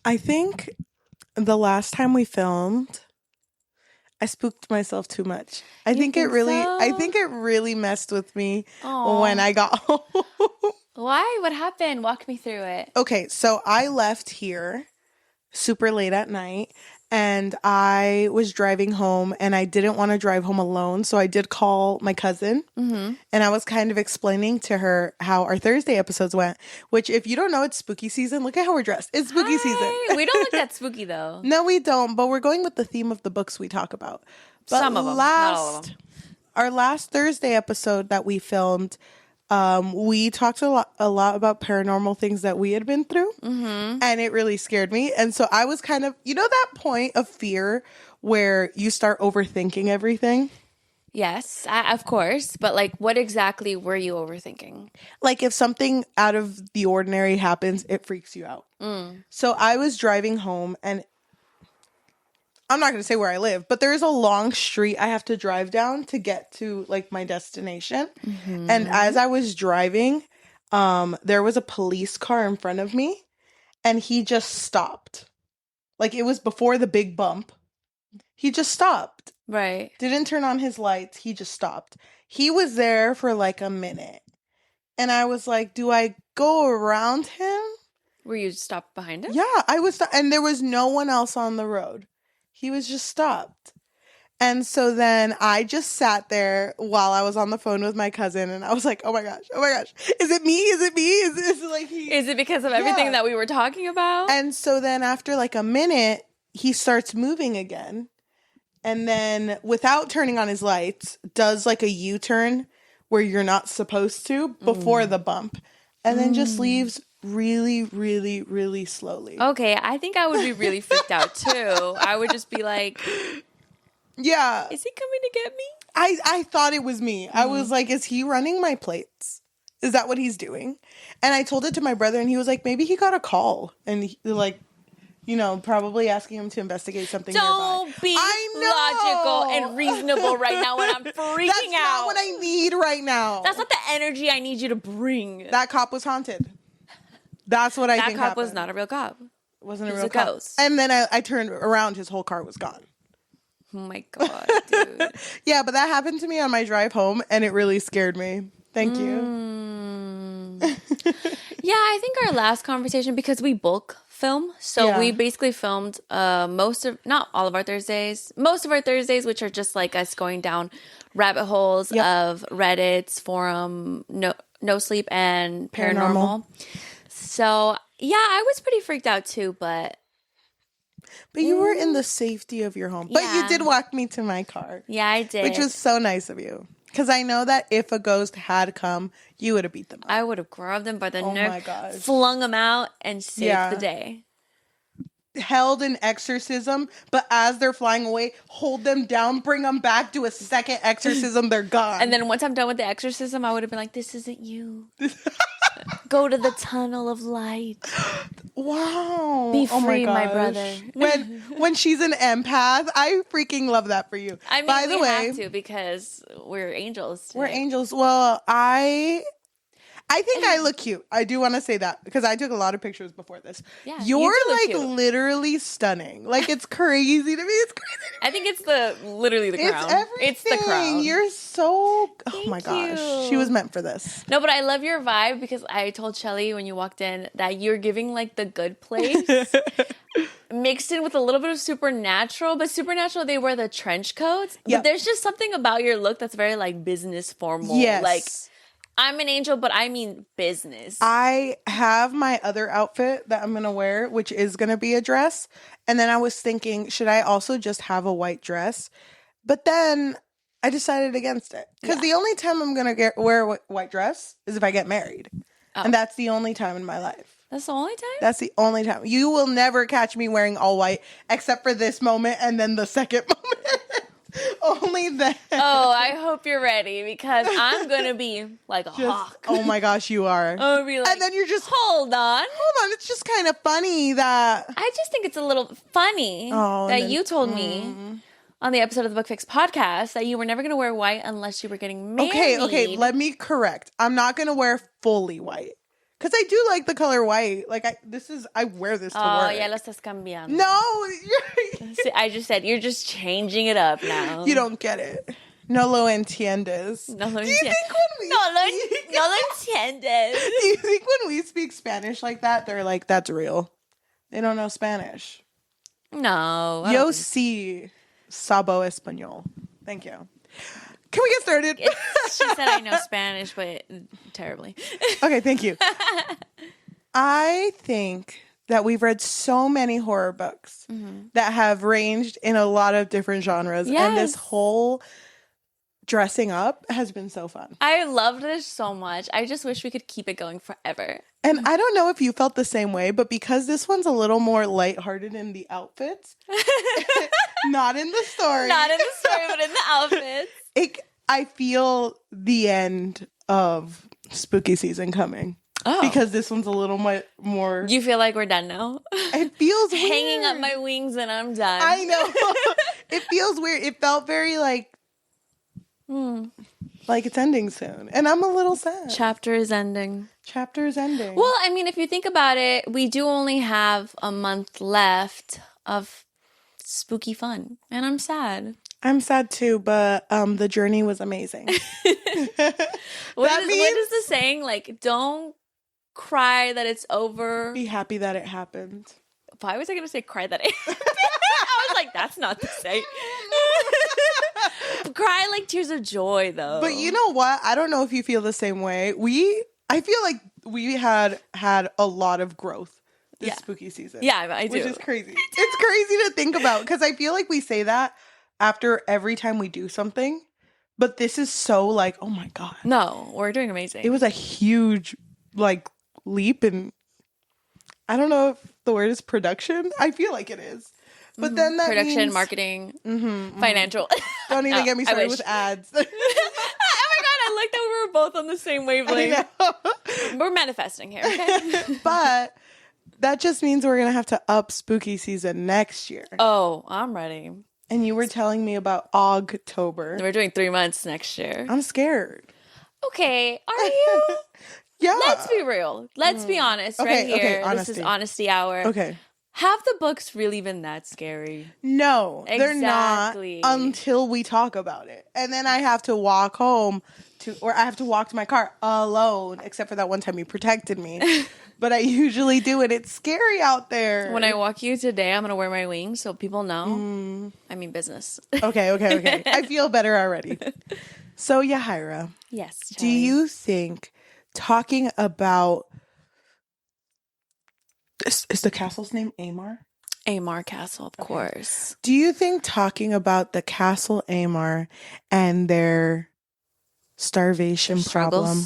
I think the last time we filmed, I spooked myself too much. I think it really messed with me when I got home. Why? What happened? Walk me through it. Okay, so I left here super late at night and I was driving home and I didn't want to drive home alone. So I did call my cousin and I was kind of explaining to her how our Thursday episodes went, which if you don't know, it's spooky season. Look at how we're dressed. It's spooky season. We don't look that spooky though. No, we don't. But we're going with the theme of the books we talk about. But some of them, not all of them. Our last Thursday episode that we filmed, we talked a lot about paranormal things that we had been through, and it really scared me. And so I was kind of, that point of fear where you start overthinking everything. Yes, of course. But like, what exactly were you overthinking? Like if something out of the ordinary happens, it freaks you out. So I was driving home and I'm not going to say where I live, but there is a long street I have to drive down to get to like my destination. And as I was driving, there was a police car in front of me and he just stopped. Like it was before the big bump. He just stopped. Right. Didn't turn on his lights. He just stopped. He was there for like a minute. And I was like, do I go around him? Were you stopped behind him? Yeah, I was. And there was no one else on the road. He was just stopped. And so then I just sat there while I was on the phone with my cousin and I was like, oh my gosh. Is it me? Is it because of everything that we were talking about? And so then after like a minute, he starts moving again. And then without turning on his lights, does like a U-turn where you're not supposed to before the bump. And then just leaves really, really, really slowly. Okay, I think I would be really freaked out too. I would just be like, yeah. Is he coming to get me? I thought it was me. I was like, is he running my plates? Is that what he's doing? And I told it to my brother and he was like, maybe he got a call. And he, like, probably asking him to investigate something Don't nearby. be logical and reasonable right now when I'm freaking That's out. That's not what I need right now. That's not the energy I need you to bring. That cop was haunted. That's what I think That cop happened. was not a real cop. It wasn't a real a cop. Ghost. And then I turned around, his whole car was gone. Oh my God, dude. Yeah, but that happened to me on my drive home, and it really scared me. Thank you. Yeah, I think our last conversation, because we bulk film, so we basically filmed not all of our Thursdays, most of our Thursdays, which are just like us going down rabbit holes of Reddit's forum, no sleep and paranormal. So yeah, I was pretty freaked out too, but you were in the safety of your home. But you did walk me to my car. Yeah, I did. Which was so nice of you. Because I know that if a ghost had come, you would have beat them up. I would have grabbed them by the neck, my gosh. flung them out, and saved the day. Held an exorcism, but as they're flying away, hold them down, bring them back, do a second exorcism, they're gone. And then once I'm done with the exorcism, I would have been like, this isn't you. Go to the tunnel of light. Wow. Be free, my brother. When she's an empath, I freaking love that for you. I mean, by the way, have to because we're angels today. We're angels. Well, I think I look cute. I do want to say that because I took a lot of pictures before this. Yeah, you're like cute. Literally stunning. Like it's crazy to me. It's crazy. I think it's literally the crown. It's everything. It's the crown. You're so. Oh my gosh, she was meant for this. No, but I love your vibe because I told Cheli when you walked in that you're giving like the good place. Mixed in with a little bit of supernatural, but supernatural, they wear the trench coats. But there's just something about your look that's very like business formal. Yes. Like, I'm an angel, but I mean business. I have my other outfit that I'm going to wear, which is going to be a dress. And then I was thinking, should I also just have a white dress? But then I decided against it. Because the only time I'm going to wear a white dress is if I get married. Oh. And that's the only time in my life. That's the only time? That's the only time. You will never catch me wearing all white except for this moment and then the second moment. Only then. Oh, I hope you're ready because I'm going to be like a hawk. Oh my gosh, you are. I'm going to be like, and then you're just, hold on. It's just kind of funny that. I just think it's a little funny that you told me on the episode of the Book Fix podcast that you were never going to wear white unless you were getting married. Okay, let me correct. I'm not going to wear fully white. Because I do like the color white. Like, I wear this to work. Ya lo estás cambiando. No. See, I just said, you're just changing it up now. You don't get it. No lo entiendes. No lo Do you think when we no lo entiendes. Do you think when we speak Spanish like that, they're like, that's real? They don't know Spanish. No. Yo sí sabo español. Thank you. Can we get started? She said I know Spanish, but terribly. Okay, thank you. I think that we've read so many horror books that have ranged in a lot of different genres. Yes. And this whole dressing up has been so fun. I loved this so much. I just wish we could keep it going forever. And I don't know if you felt the same way, but because this one's a little more lighthearted in the outfits, not in the story. Not in the story, but in the outfits. I feel the end of spooky season coming. Oh. Because this one's a little more... You feel like we're done now? It feels weird. Hanging up my wings and I'm done. I know. It feels weird. It felt very like it's ending soon. And I'm a little sad. Chapter is ending. Well, I mean, if you think about it, we do only have a month left of spooky fun. And I'm sad. I'm sad too, but the journey was amazing. What is the saying? Like, don't cry that it's over. Be happy that it happened. Why was I going to say cry that it happened? I was like, that's not the saying. Cry like tears of joy, though. But you know what? I don't know if you feel the same way. I feel like we had a lot of growth this spooky season. Yeah, I do. Which is crazy. It's crazy to think about because I feel like we say that after every time we do something. But this is so like, oh my God. No, we're doing amazing. It was a huge leap in, I don't know if the word is production. I feel like it is. But then that production, means, marketing, financial. Don't even get me started with ads. Oh my God, I like that we were both on the same wavelength. We're manifesting here, okay? But that just means we're going to have to up spooky season next year. Oh, I'm ready. And you were telling me about October. We're doing 3 months next year. I'm scared. Okay, are you? Yeah. Let's be real. Let's be honest right here. Okay, honesty. This is honesty hour. Okay. Have the books really been that scary? No, they're not until we talk about it. And then I have to walk home or I have to walk to my car alone, except for that one time you protected me. But I usually do it. It's scary out there. When I walk you today, I'm going to wear my wings so people know. I mean business. Okay. I feel better already. So, Yajaira. Yes. Do you think talking about... Is the castle's name Aymar? Aymar Castle, of course. Do you think talking about the Castle Aymar and their starvation problem...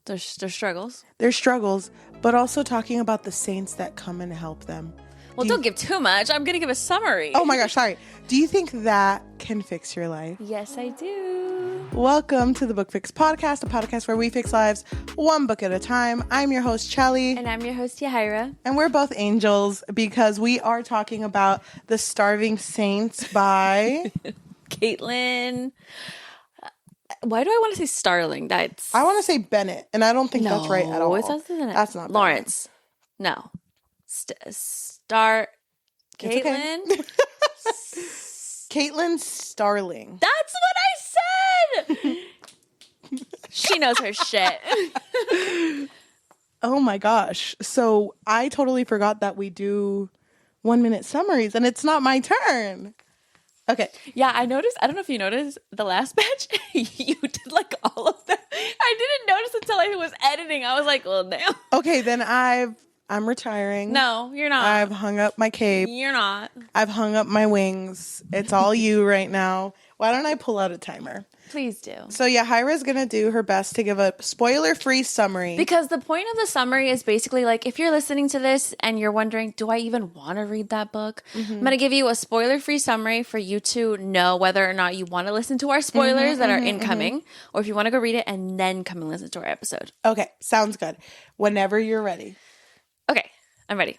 Their struggles. Their struggles, but also talking about the saints that come and help them. Well, don't give too much. I'm going to give a summary. Oh my gosh, sorry. Do you think that can fix your life? Yes, I do. Welcome to the Book Fix Podcast, a podcast where we fix lives one book at a time. I'm your host, Cheli. And I'm your host, Yajaira. And we're both angels because we are talking about The Starving Saints by... Caitlin... Why do I want to say Starling? I want to say Bennett, and I don't think that's right at all. That's not Lawrence. Bennett. No. Caitlin? Okay. Caitlin Starling. That's what I said! She knows her shit. Oh my gosh. So I totally forgot that we do 1-minute summaries, and it's not my turn. Okay. Yeah, I noticed. I don't know if you noticed the last batch. You did all of them. I didn't notice until I was editing. I was like, well, damn. Okay, then I'm retiring. No, you're not. I've hung up my cape. You're not. I've hung up my wings. It's all you right now. Why don't I pull out a timer? Please do. So Yajaira's going to do her best to give a spoiler-free summary. Because the point of the summary is basically if you're listening to this and you're wondering, do I even want to read that book? Mm-hmm. I'm going to give you a spoiler-free summary for you to know whether or not you want to listen to our spoilers that are incoming, or if you want to go read it and then come and listen to our episode. Okay, sounds good. Whenever you're ready. Okay, I'm ready.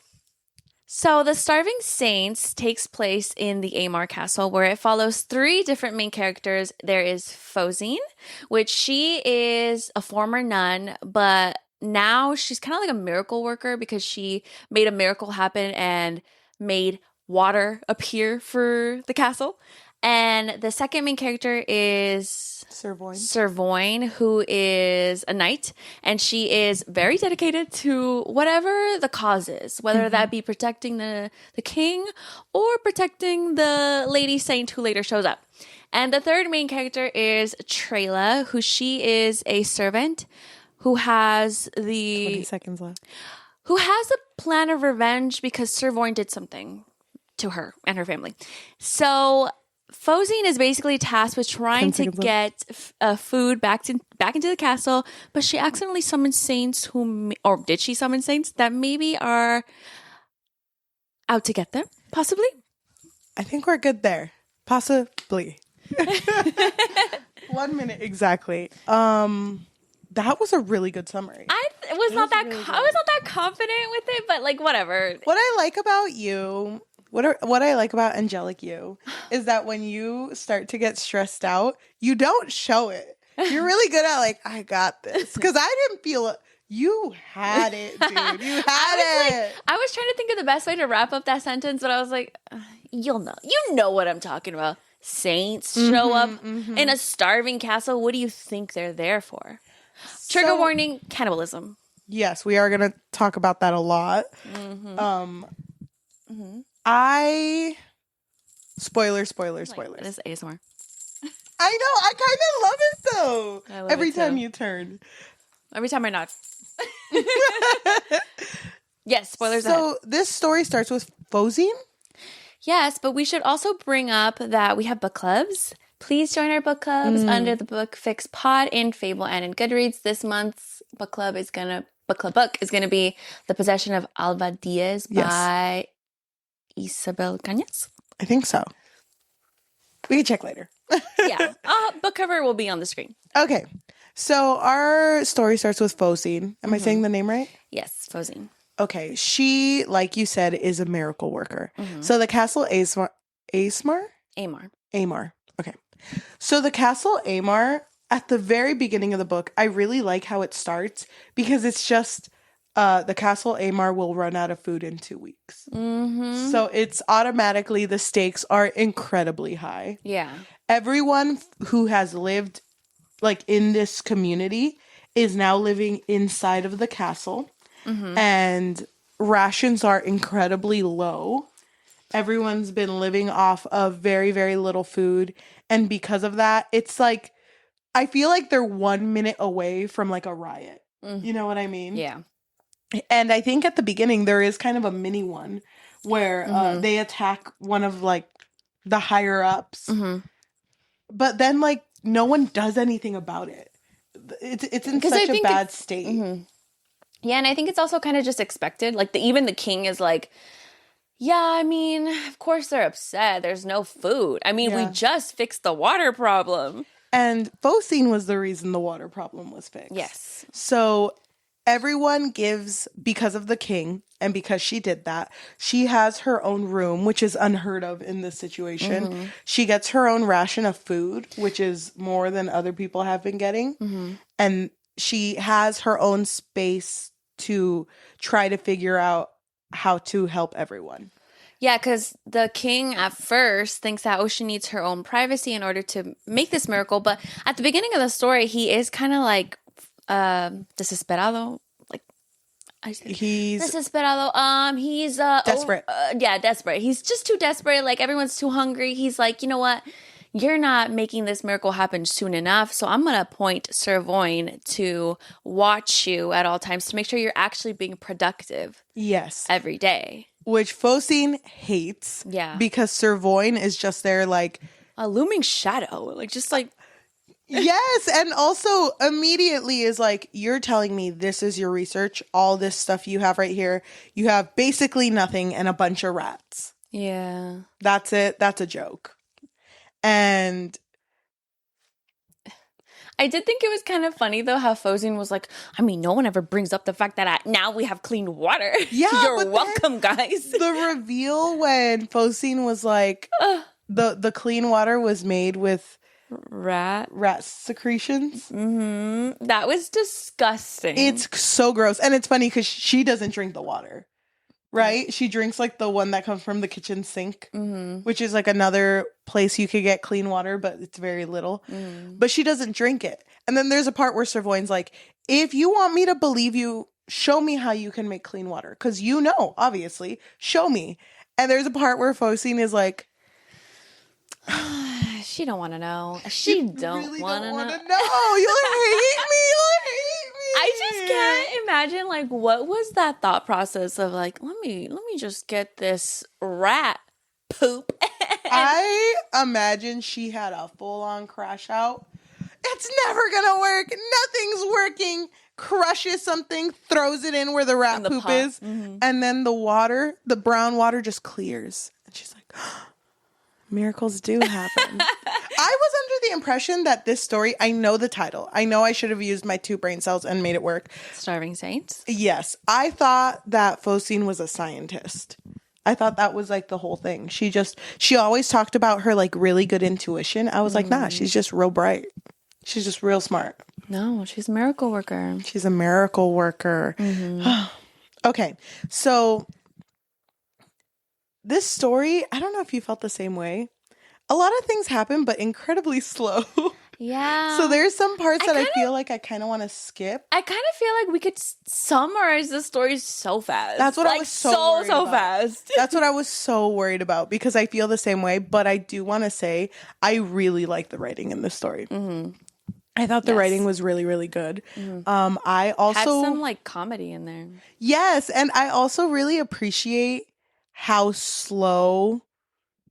So The Starving Saints takes place in the Aymar Castle, where it follows 3 different main characters. There is Fozine, which she is a former nun, but now she's kind of like a miracle worker because she made a miracle happen and made water appear for the castle. And the second main character is Servoine, who is a knight, and she is very dedicated to whatever the cause is, whether that be protecting the king or protecting the lady saint who later shows up. And the third main character is Trela, who she is a servant who has 20 seconds left. Who has a plan of revenge because Servoine did something to her and her family. So Fozine is basically tasked with trying to get food back into the castle, but she accidentally summoned saints or did she summon saints that maybe are out to get them, possibly? I think we're good there. Possibly. 1 minute exactly. That was a really good summary. I was not that confident with it, but like whatever. What I like about you, what I like about angelic you, is that when you start to get stressed out, you don't show it. You're really good at like, I got this, because I didn't feel it. You had it, dude. You had it. I was trying to think of the best way to wrap up that sentence, but I was like, you know what I'm talking about. Saints show up in a starving castle. What do you think they're there for? Trigger warning, cannibalism. Yes, we are going to talk about that a lot. Spoilers. It is ASMR. I know. I kind of love it though. Every time you turn. Every time I nod. Yes, spoilers So ahead. This story starts with Fozine? Yes, but we should also bring up that we have book clubs. Please join our book clubs under the Book Fix Pod in Fable and in Goodreads. This month's book club is gonna be The Possession of Alba Diaz by Isabel Cañas. I think so. We can check later. Yeah. Book cover will be on the screen. Okay. So our story starts with Fozine. Am I saying the name right? Yes, Fozine. Okay. She, like you said, is a miracle worker. So the castle Aymar. Okay. So the castle Aymar, at the very beginning of the book, I really like how it starts because it's just the castle Aymar will run out of food in 2 weeks. So it's automatically, the stakes are incredibly high. Yeah. Everyone who has lived like in this community is now living inside of the castle, and rations are incredibly low. Everyone's been living off of very, very little food. And because of that, it's like, I feel like they're 1 minute away from like a riot. You know what I mean? Yeah. And I think at the beginning, there is kind of a mini one where they attack one of like the higher ups. But then like no one does anything about it. It's in such a bad state. Yeah, and I think it's also kind of just expected. Like even the king is like, yeah, I mean, of course they're upset. There's no food. I mean, we just fixed the water problem. And Fozine was the reason the water problem was fixed. Yes. So everyone gives, because of the king, and because she did that, she has her own room, which is unheard of in this situation. She gets her own ration of food, which is more than other people have been getting. And she has her own space to try to figure out how to help everyone. Yeah, because the king at first thinks that she needs her own privacy in order to make this miracle. But at the beginning of the story, he is kind of like desesperado. He's desesperado. He's desperate. Desperate. He's just too desperate. Like everyone's too hungry. He's like, you know what? You're not making this miracle happen soon enough. So I'm going to appoint Servoine to watch you at all times to make sure you're actually being productive. Yes. Every day. Which Fozine hates. Yeah. Because Servoine is just there like a looming shadow. Like just like. Yes. And also immediately is like, you're telling me this is your research. All this stuff you have right here. You have basically nothing and a bunch of rats. Yeah. That's it. That's a joke. And I did think it was kind of funny, though, how Fozine was like, I mean, no one ever brings up the fact that now we have clean water. Yeah. You're welcome, guys. The reveal when Fozine was like, the clean water was made with rat secretions. Mm-hmm. That was disgusting. It's so gross. And it's funny because she doesn't drink the water, right? She drinks like the one that comes from the kitchen sink, which is like another place you could get clean water, but it's very little. But she doesn't drink it. And then there's a part where Servoin's like, if you want me to believe you, show me how you can make clean water. Because you know, obviously, show me. And there's a part where Focine is like, she don't want to know. She don't really want to know. You hate me. You hate me. I just can't imagine like what was that thought process of like let me just get this rat poop. I imagine she had a full-on crash out. It's never gonna work. Nothing's working. Crushes something, throws it in where the rat poop pot is, and then the brown water just clears. And she's like, miracles do happen. I was under the impression that this story, I know the title. I know I should have used my 2 brain cells and made it work. Starving Saints? Yes. I thought that Focine was a scientist. I thought that was like the whole thing. She always talked about her like really good intuition. I was like, nah, she's just real bright. She's just real smart. No, she's a miracle worker. She's a miracle worker. Okay. So this story, I don't know if you felt the same way. A lot of things happen, but incredibly slow. Yeah. So there's some parts I feel like I kind of want to skip. I kind of feel like we could summarize the story so fast. That's what I was so fast. That's what I was so worried about because I feel the same way. But I do want to say I really like the writing in this story. I thought the writing was really, really good. I also had some like comedy in there. Yes, and I also really appreciate how slow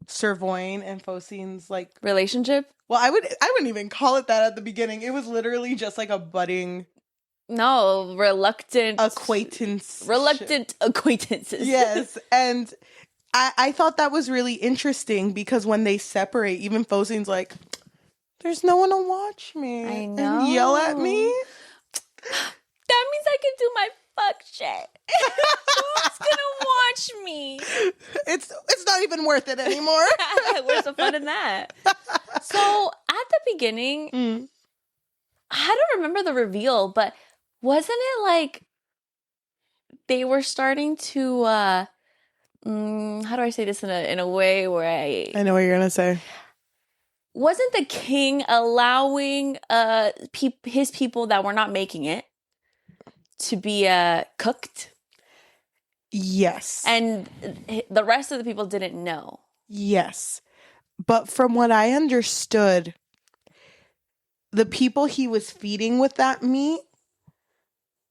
Servoin and Focine's like relationship. Well, I wouldn't even call it that at the beginning. It was literally just like a budding reluctant acquaintances. Yes. And I thought that was really interesting because when they separate, even Focine's like, there's no one to watch me. I know. And yell at me. That means I can do my fuck shit. Who's gonna watch me? It's not even worth it anymore. Where's the fun in that? So at the beginning, I don't remember the reveal, but wasn't it like they were starting to how do I say this in a way where I know what you're gonna say. Wasn't the king allowing his people that were not making it to be cooked? Yes. And the rest of the people didn't know. Yes. But from what I understood, the people he was feeding with that meat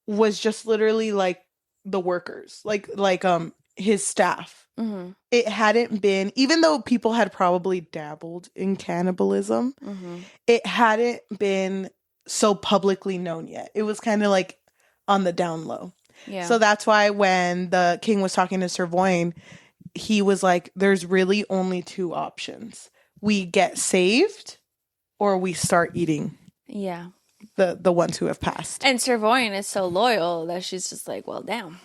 was just literally like the workers, like his staff. It hadn't been, even though people had probably dabbled in cannibalism, it hadn't been so publicly known yet. It was kind of like on the down low. Yeah. So that's why when the king was talking to Servoin, he was like, there's really only 2 options. We get saved or we start eating. Yeah. The ones who have passed. And Servoin is so loyal that she's just like, well, damn.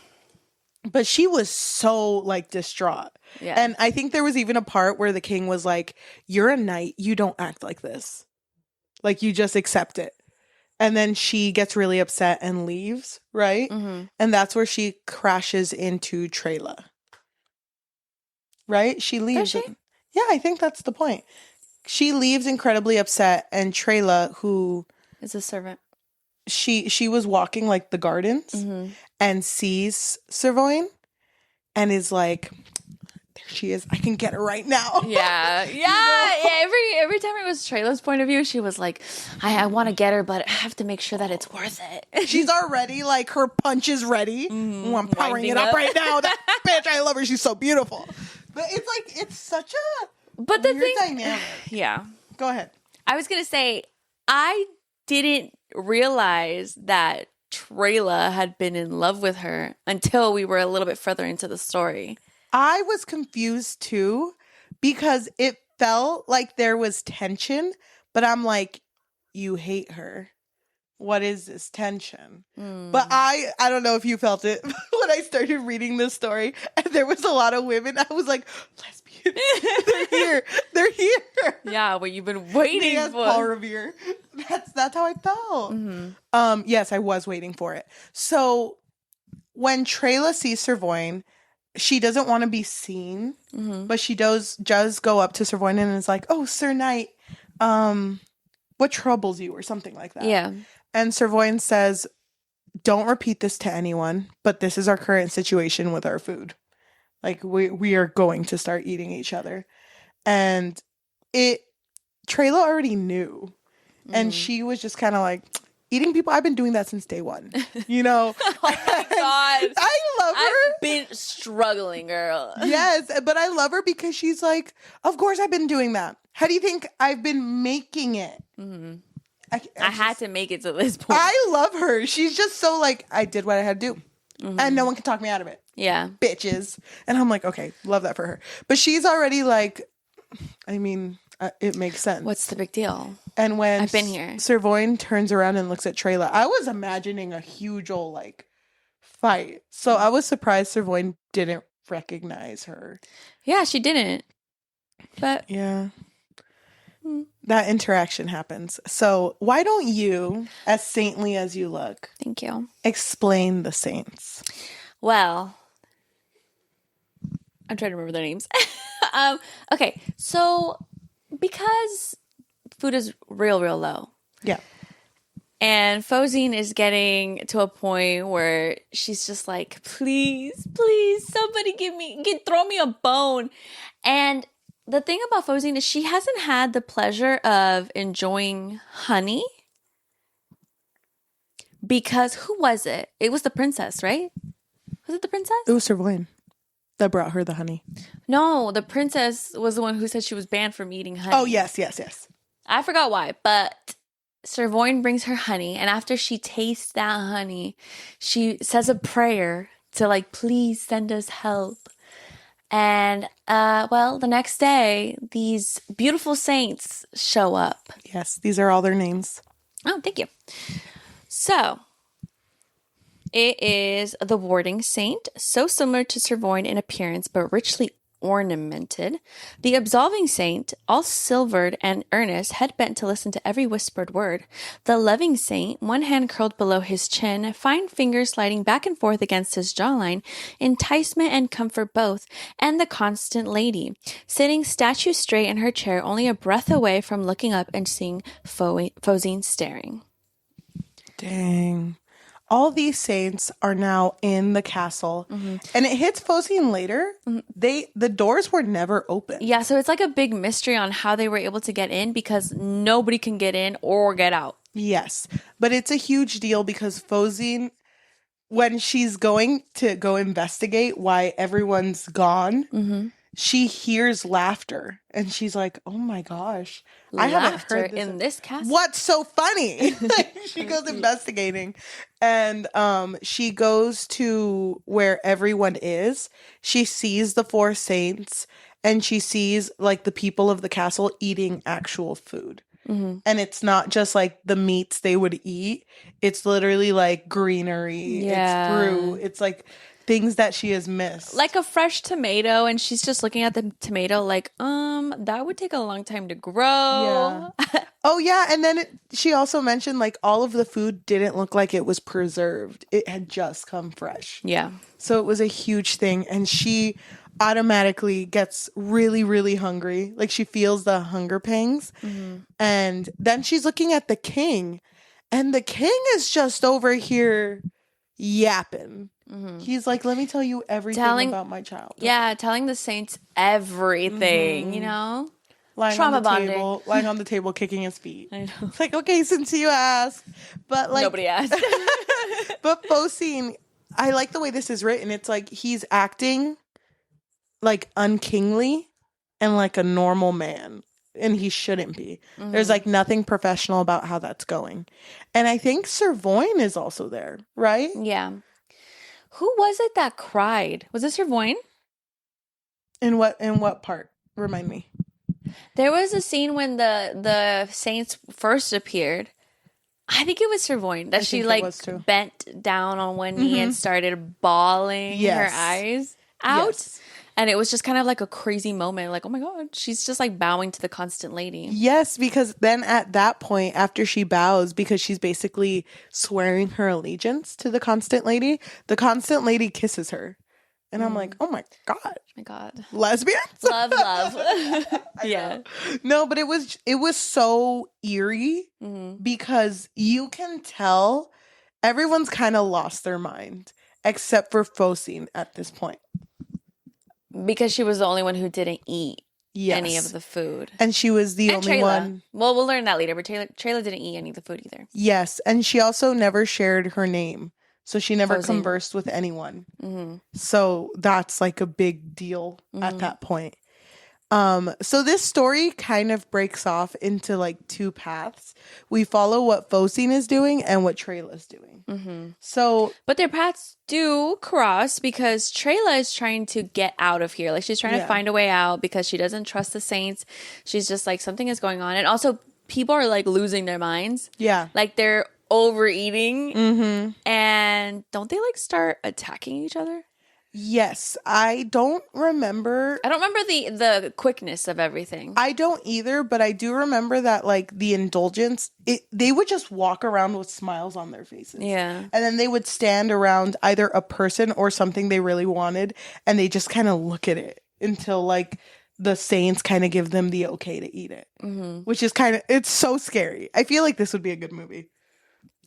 But she was so like distraught. Yeah. And I think there was even a part where the king was like, you're a knight. You don't act like this. Like you just accept it. And then she gets really upset and leaves, right? And that's where she crashes into Trela. Right? She leaves. Does she? Yeah, I think that's the point. She leaves incredibly upset, and Trela, who is a servant, she was walking like the gardens and sees Servoin and is like, there she is. I can get her right now. Yeah. Yeah. You know? Every time it was Trela's point of view, she was like, I want to get her, but I have to make sure that it's worth it. She's already like, her punch is ready. I'm powering it up right now. That bitch, I love her. She's so beautiful. But it's like, it's such a weird dynamic. Yeah. Go ahead. I was going to say, I didn't realize that Trela had been in love with her until we were a little bit further into the story. I was confused too because it felt like there was tension, but I'm like, you hate her. What is this tension? But I don't know if you felt it when I started reading this story and there was a lot of women. I was like, lesbian. They're here. They're here. Yeah, what you've been waiting Yes, for. Paul Revere. That's how I felt. Yes, I was waiting for it. So when Trayla sees Servoin, she doesn't want to be seen, but she does go up to Servoin and is like, "Oh, Sir Knight, what troubles you?" or something like that. Yeah. And Servoin says, "Don't repeat this to anyone, but this is our current situation with our food. Like we are going to start eating each other." And Trayla already knew. And she was just kind of like, eating people, I've been doing that since day one. You know? Oh my God. I love her. I've been struggling, girl. Yes, but I love her because she's like, of course I've been doing that. How do you think I've been making it? I had to make it to this point. I love her. She's just so like, I did what I had to do. And no one can talk me out of it. Yeah. Bitches. And I'm like, okay, love that for her. But she's already like, I mean, it makes sense. What's the big deal? And when I've been here. Servoin turns around and looks at Trayla, I was imagining a huge old like fight. So I was surprised Servoin didn't recognize her. Yeah, she didn't. But yeah. That interaction happens. So why don't you, as saintly as you look, thank you, explain the saints? Well, I'm trying to remember their names. Okay, so because food is real low. Yeah. And Fozine is getting to a point where she's just like, please, somebody throw me a bone. And the thing about Fozine is she hasn't had the pleasure of enjoying honey. Because who was it? It was the princess, right? Was it the princess? It was Servoin that brought her the honey. No, the princess was the one who said she was banned from eating honey. Oh, yes. I forgot why, but Servoin brings her honey, and after she tastes that honey, she says a prayer to like, please send us help. And, well, the next day, these beautiful saints show up. Yes, these are all their names. Oh, thank you. So, it is the warding saint, so similar to Servoin in appearance, but richly ornamented. The absolving saint, all silvered and earnest, head bent to listen to every whispered word. The loving saint, one hand curled below his chin, fine fingers sliding back and forth against his jawline, enticement and comfort both. And the constant lady, sitting statue straight in her chair, only a breath away from looking up and seeing Fozine staring. Dang. All these saints are now in the castle, and it hits Fozine later. The doors were never open. Yeah, so it's like a big mystery on how they were able to get in because nobody can get in or get out. Yes, but it's a huge deal because Fozine, when she's going to go investigate why everyone's gone, she hears laughter, and she's like, "Oh my gosh, I haven't heard this in this castle. What's so funny?" She goes investigating, and she goes to where everyone is. She sees the four saints, and she sees like the people of the castle eating actual food. And it's not just like the meats they would eat. It's literally like greenery. It's fruit. It's like things that she has missed. Like a fresh tomato, and she's just looking at the tomato like, that would take a long time to grow. Yeah. Oh, yeah. And then she also mentioned like all of the food didn't look like it was preserved. It had just come fresh. Yeah. So it was a huge thing. And she automatically gets really, really hungry. Like she feels the hunger pangs. And then she's looking at the king. And the king is just over here yapping. He's like, let me tell you everything about my child. Yeah, telling the saints everything, you know? Lying Trauma on the bonding. table, lying on the table, kicking his feet. I know. It's like, okay, since you asked. But like Nobody asked. But Fozine, I like the way this is written. It's like he's acting like unkingly and like a normal man. And he shouldn't be. There's like nothing professional about how that's going. And I think Servoin is also there, right? Yeah. Who was it that cried? Was it Servoin? In what part? Remind me. There was a scene when the saints first appeared. I think it was Servoin that she like bent down on one knee and started bawling her eyes out. Yes. And it was just kind of like a crazy moment. Like, oh my God, she's just like bowing to the constant lady. Yes, because then at that point, after she bows, because she's basically swearing her allegiance to the constant lady kisses her. And I'm like, oh my God. Oh my God. Lesbians? Love. Yeah. No, but it was so eerie because you can tell everyone's kind of lost their mind except for Focine at this point. Because she was the only one who didn't eat any of the food. And she was the only one. Well, we'll learn that later, but Trayla didn't eat any of the food either. Yes, and she also never shared her name. So she never conversed with anyone. Mm-hmm. So that's like a big deal at that point. So this story kind of breaks off into like two paths. We follow what Focine is doing and what Trayla's doing. Mm-hmm. But their paths do cross because Trayla is trying to get out of here. Like she's trying to find a way out because she doesn't trust the saints. She's just like, something is going on. And also people are like losing their minds. Yeah. Like they're overeating. Mm-hmm. And don't they like start attacking each other? Yes, I don't remember the quickness of everything. I don't either, but I do remember that like the indulgence, they would just walk around with smiles on their faces. Yeah. And then they would stand around either a person or something they really wanted, and they just kind of look at it until like the saints kind of give them the okay to eat it, which is it's so scary. I feel like this would be a good movie.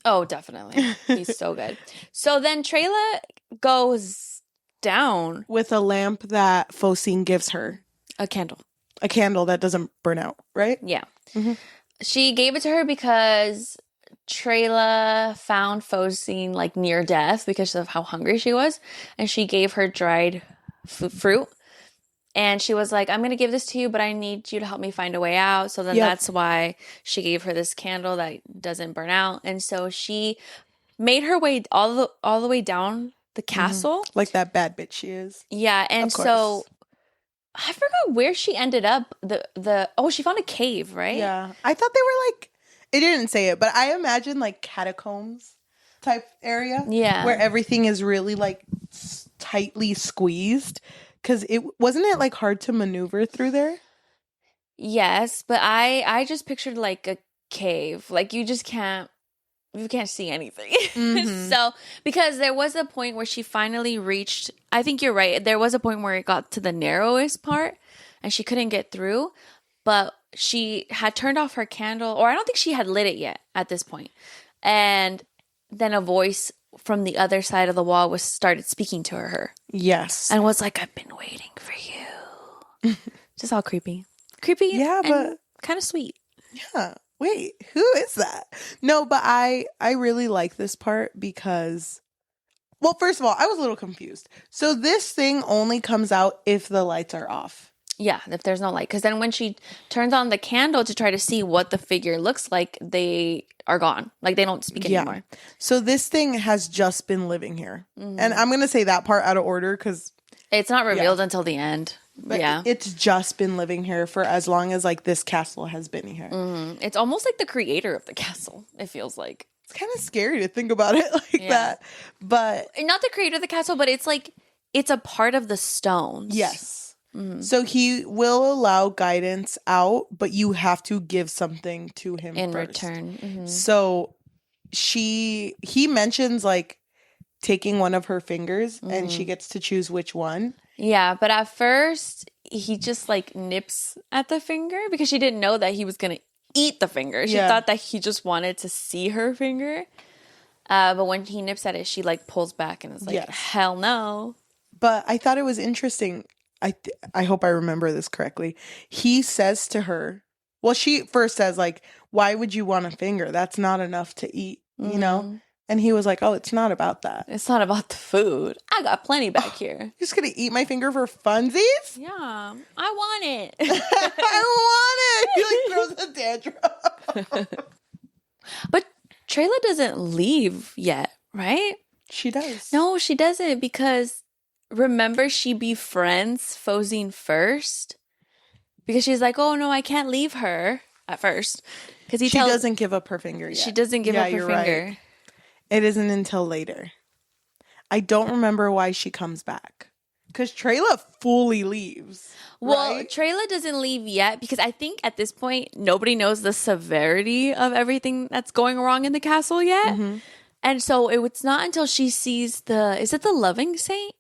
Oh, definitely. He's so good. So then Trayla goes down with a lamp that Focine gives her. A candle that doesn't burn out, right? Yeah. Mm-hmm. She gave it to her because Trayla found Focine like near death because of how hungry she was, and she gave her dried fruit, and she was like, I'm gonna give this to you, but I need you to help me find a way out. So then that's why she gave her this candle that doesn't burn out. And so she made her way all the way down the castle. Like that bad bitch she is. Yeah, and so I forgot where she ended up. She found a cave, right? Yeah. I thought they were like, it didn't say it, but I imagine like catacombs type area. Yeah. Where everything is really like tightly squeezed. Because wasn't it like hard to maneuver through there? Yes, but I just pictured like a cave. Like you can't see anything. Mm-hmm. So, because there was a point where she finally reached, I think you're right. There was a point where it got to the narrowest part and she couldn't get through, but she had turned off her candle, or I don't think she had lit it yet at this point. And then a voice from the other side of the wall started speaking to her. Yes. And was like, I've been waiting for you. Just all creepy. Creepy. Yeah, but kind of sweet. Yeah. Wait, who is that? No, but I really like this part because, well, first of all, I was a little confused. So this thing only comes out if the lights are off. Yeah, if there's no light. Because then when she turns on the candle to try to see what the figure looks like, they are gone. Like, they don't speak anymore. So this thing has just been living here. Mm-hmm. And I'm going to say that part out of order because it's not revealed until the end. But it's just been living here for as long as like this castle has been here. Mm-hmm. It's almost like the creator of the castle, it feels like. It's kind of scary to think about it like that. But not the creator of the castle, but it's like it's a part of the stones. Yes. Mm-hmm. So he will allow guidance out, but you have to give something to him in first. Return. Mm-hmm. So he mentions like taking one of her fingers and she gets to choose which one. Yeah, but at first he just like nips at the finger because she didn't know that he was gonna eat the finger. She thought that he just wanted to see her finger. But when he nips at it, she like pulls back and is like, hell no. But I thought it was interesting. I hope I remember this correctly. He says to her, well, she first says like, why would you want a finger? That's not enough to eat, you know? And he was like, oh, it's not about that. It's not about the food. I got plenty back here. You're just going to eat my finger for funsies? Yeah. I want it. I want it. He like throws a tantrum. But Trayla doesn't leave yet, right? She does. No, she doesn't because remember she befriends Focine first? Because she's like, oh, no, I can't leave her at first. Because she doesn't give up her finger yet. She doesn't give up her finger. Right. It isn't until later. I don't remember why she comes back. Because Trayla fully leaves. Well, right? Trayla doesn't leave yet because I think at this point, nobody knows the severity of everything that's going wrong in the castle yet. Mm-hmm. And so it's not until she sees is it the loving saint?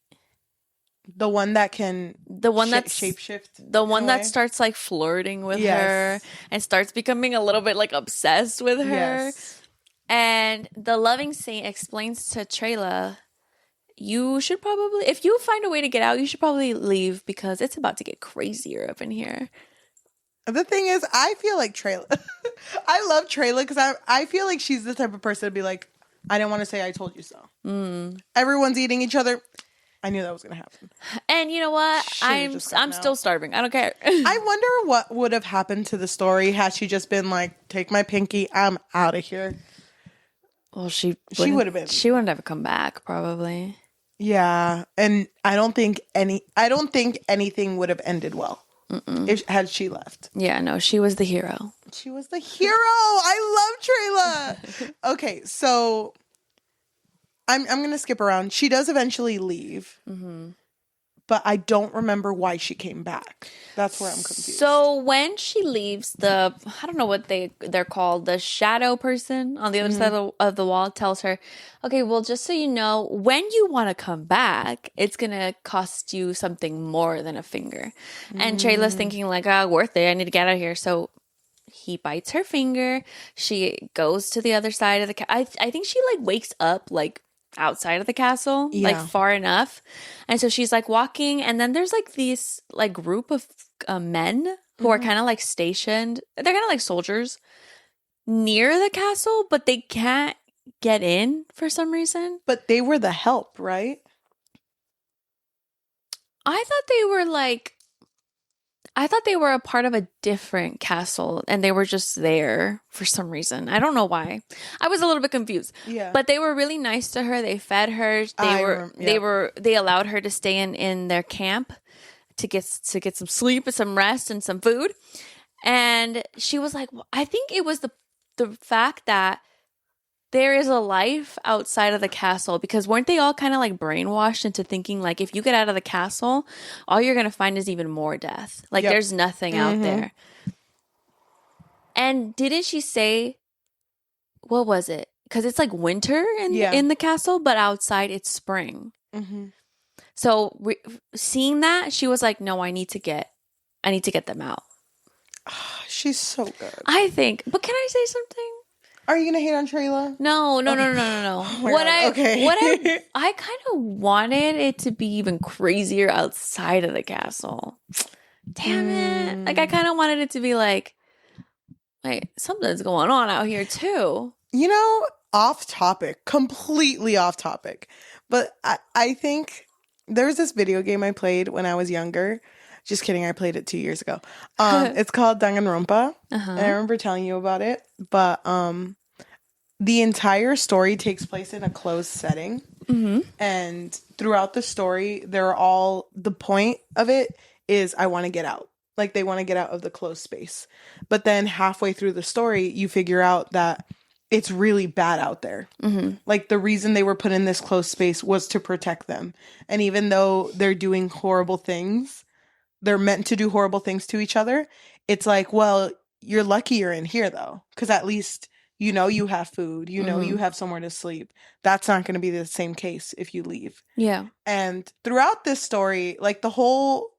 The one that can that's shapeshift. The one that starts like flirting with her and starts becoming a little bit like obsessed with her. Yes. And the loving saint explains to Trayla, you should probably, if you find a way to get out, you should probably leave because it's about to get crazier up in here. The thing is, I feel like Trayla. I love Trayla because I feel like she's the type of person to be like, I didn't want to say I told you so. Everyone's eating each other. I knew that was going to happen. And you know what? I'm still starving. I don't care. I wonder what would have happened to the story had she just been like, take my pinky, I'm out of here. Well, she would have been. She wouldn't have come back, probably. Yeah, and I don't think anything would have ended well had she left. Yeah, no, she was the hero. She was the hero. I love Trayla. Okay, so I'm gonna skip around. She does eventually leave, but I don't remember why she came back. That's where I'm confused. So when she leaves, I don't know what they're called, the shadow person on the other side of the wall tells her, okay, well, just so you know, when you want to come back, it's going to cost you something more than a finger. And Trayla's thinking like, worth it. I need to get out of here. So he bites her finger. She goes to the other side of the I think she like wakes up like outside of the castle, like far enough. And so she's like walking, and then there's like these like group of men who are kind of like stationed. They're kind of like soldiers near the castle, but they can't get in for some reason. But they were the help, right? I thought they were a part of a different castle and they were just there for some reason. I don't know why. I was a little bit confused. Yeah. But they were really nice to her. They fed her. They allowed her to stay in their camp to get some sleep and some rest and some food. And she was like, I think it was the fact that there is a life outside of the castle, because weren't they all kind of like brainwashed into thinking like if you get out of the castle, all you're going to find is even more death. Like there's nothing out there. And didn't she say, what was it? Because it's like winter in the castle, but outside it's spring. So seeing that, she was like, no, I need to get them out. She's so good. I think. But can I say something? Are you gonna hate on Trayla? No. Oh I kind of wanted it to be even crazier outside of the castle. Damn it! Like I kind of wanted it to be like, wait, something's going on out here too. You know, completely off topic. But I think there was this video game I played when I was younger. Just kidding, I played it 2 years ago. It's called Danganronpa. And I remember telling you about it. But the entire story takes place in a closed setting. And throughout the story, the point of it is I want to get out. Like they want to get out of the closed space. But then halfway through the story, you figure out that it's really bad out there. Like the reason they were put in this closed space was to protect them. And even though they're doing horrible things, they're meant to do horrible things to each other. It's like, well, you're lucky you're in here though. Because at least, you know, you have food, you know, you have somewhere to sleep. That's not going to be the same case if you leave. Yeah. And throughout this story, like the whole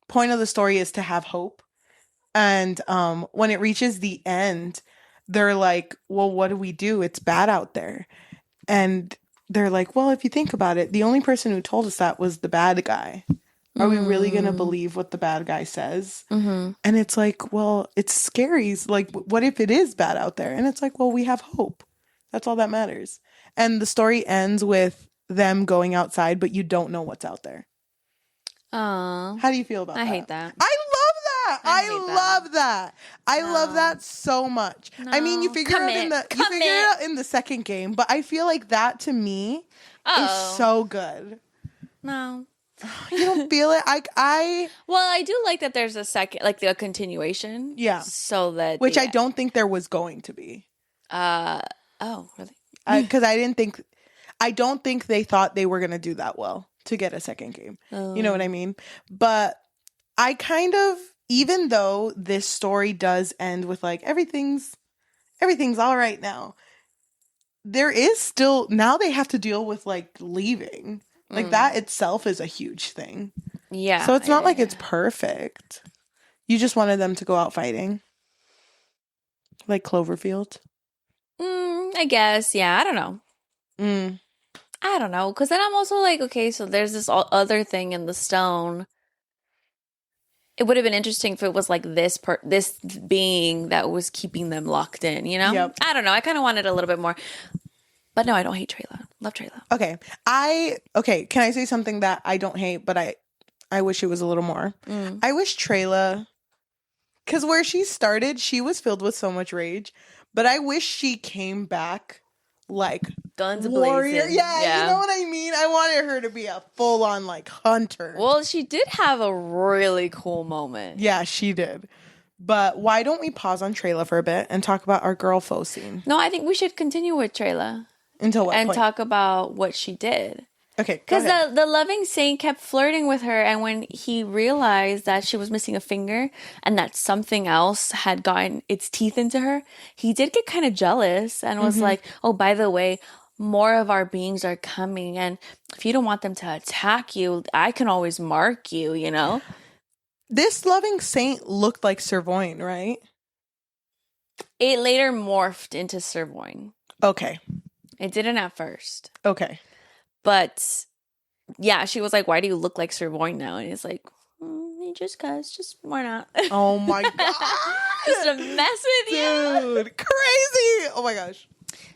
point of the story is to have hope. And when it reaches the end, they're like, well, what do we do? It's bad out there. And they're like, well, if you think about it, the only person who told us that was the bad guy. Are we really going to believe what the bad guy says? And it's like, well, it's scary. Like, what if it is bad out there? And it's like, well, we have hope. That's all that matters. And the story ends with them going outside, but you don't know what's out there. How do you feel about that? I hate that. I love that. I love that. I love that so much. No. I mean, you figure it out in the second game, but I feel like that to me is so good. No. You don't feel it? Well, I do like that there's a second, like a continuation. Yeah. So that which I don't think there was going to be. Oh, really? Because I don't think they thought they were going to do that well, to get a second game. You know what I mean? But I kind of, even though this story does end with like everything's all right now, there is still, now they have to deal with like leaving. Like that itself is a huge thing. Yeah. So it's not like it's perfect. You just wanted them to go out fighting. Like Cloverfield. I guess. Yeah. I don't know. I don't know. Because then I'm also like, okay, so there's this other thing in the stone. It would have been interesting if it was like this being that was keeping them locked in, you know? Yep. I don't know. I kind of wanted a little bit more. But no, I don't hate Trayla. Love Trayla. Okay. Can I say something that I don't hate, but I wish it was a little more? I wish Trayla, because where she started, she was filled with so much rage, but I wish she came back like guns warrior. blazing. Yeah, you know what I mean? I wanted her to be a full-on like hunter. Well, she did have a really cool moment. Yeah, she did. But why don't we pause on Trayla for a bit and talk about our girl Focine? No, I think we should continue with Trayla. Until what and point? Talk about what she did. Okay, because the loving saint kept flirting with her, and when he realized that she was missing a finger and that something else had gotten its teeth into her, he did get kind of jealous and was like, oh, by the way, more of our beings are coming, and if you don't want them to attack you, I can always mark you, you know? This loving saint looked like Servoin, right? It later morphed into Servoin. Okay. It didn't at first. Okay. But yeah, she was like, why do you look like Servoin now? And he's like, just cause, just why not? Oh my god. Just to mess with you. Dude, crazy. Oh my gosh.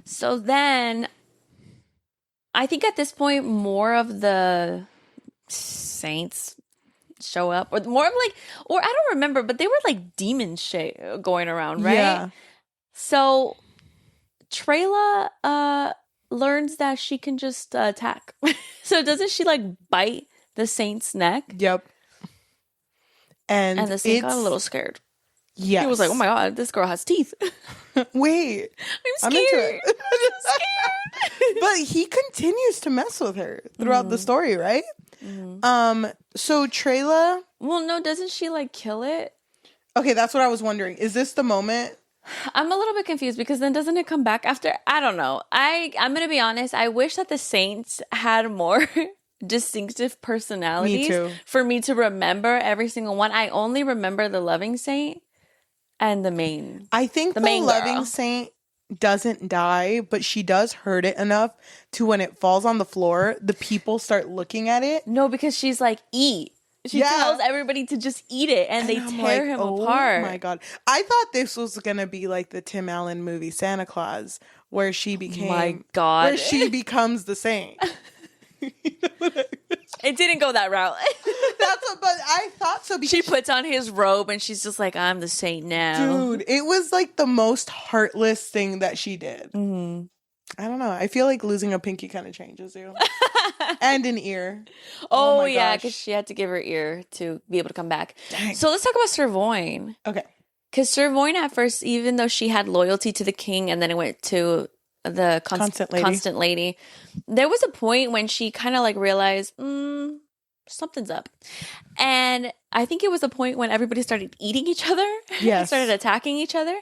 So then I think at this point more of the saints show up, or more of like, or I don't remember, but they were like demon shit going around, right? Yeah. So Trayla learns that she can just attack. So doesn't she like bite the saint's neck? Yep. And the saint got a little scared. Yeah. He was like, oh my god, this girl has teeth. Wait. I'm scared. I'm scared. But he continues to mess with her throughout the story, right? So Trayla. Well, no, doesn't she like kill it? Okay, that's what I was wondering. Is this the moment? I'm a little bit confused because then doesn't it come back after? I don't know. I'm going to be honest. I wish that the saints had more distinctive personalities. Me too. For me to remember every single one. I only remember the loving saint and the main. I think the loving saint doesn't die, but she does hurt it enough to when it falls on the floor, the people start looking at it. No, because she's like, eat. She tells everybody to just eat it, and they tear him apart. Oh my god. I thought this was going to be like the Tim Allen movie Santa Claus, where she became where she becomes the saint. It didn't go that route. But I thought so, because she puts on his robe and she's just like, I'm the saint now. Dude, it was like the most heartless thing that she did. Mm-hmm. I don't know. I feel like losing a pinky kind of changes you. And an ear. Oh yeah, because she had to give her ear to be able to come back. Dang. So let's talk about Servoin. Okay. Because Servoin at first, even though she had loyalty to the king and then it went to the constant lady, there was a point when she kind of like realized, something's up. And I think it was a point when everybody started eating each other. Yes. Started attacking each other.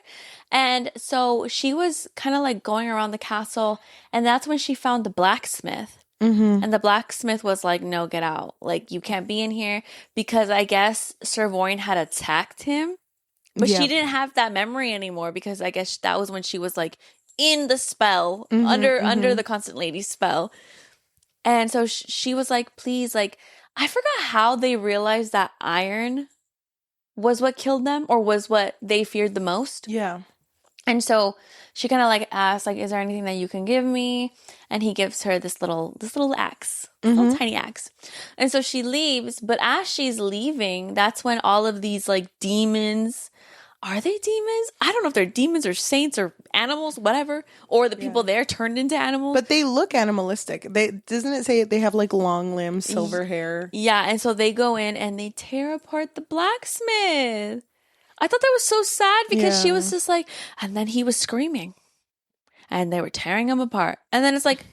And so she was kind of like going around the castle, and that's when she found the blacksmith. Mm-hmm. And the blacksmith was like, no, get out. Like, you can't be in here, because I guess Servoin had attacked him. But she didn't have that memory anymore, because I guess that was when she was like in the spell, under the constant lady's spell. And so she was like, please, like, I forgot how they realized that iron was what killed them, or was what they feared the most. Yeah. And so she kind of like asked, like, is there anything that you can give me? And he gives her this little axe, little tiny axe. And so she leaves, but as she's leaving, that's when all of these like demons, are they demons? I don't know if they're demons or saints or animals, whatever, or the people there turned into animals. But they look animalistic. Doesn't it say they have like long limbs, silver hair? Yeah, and so they go in and they tear apart the blacksmith. I thought that was so sad, because she was just like, and then he was screaming and they were tearing him apart. And then it's like,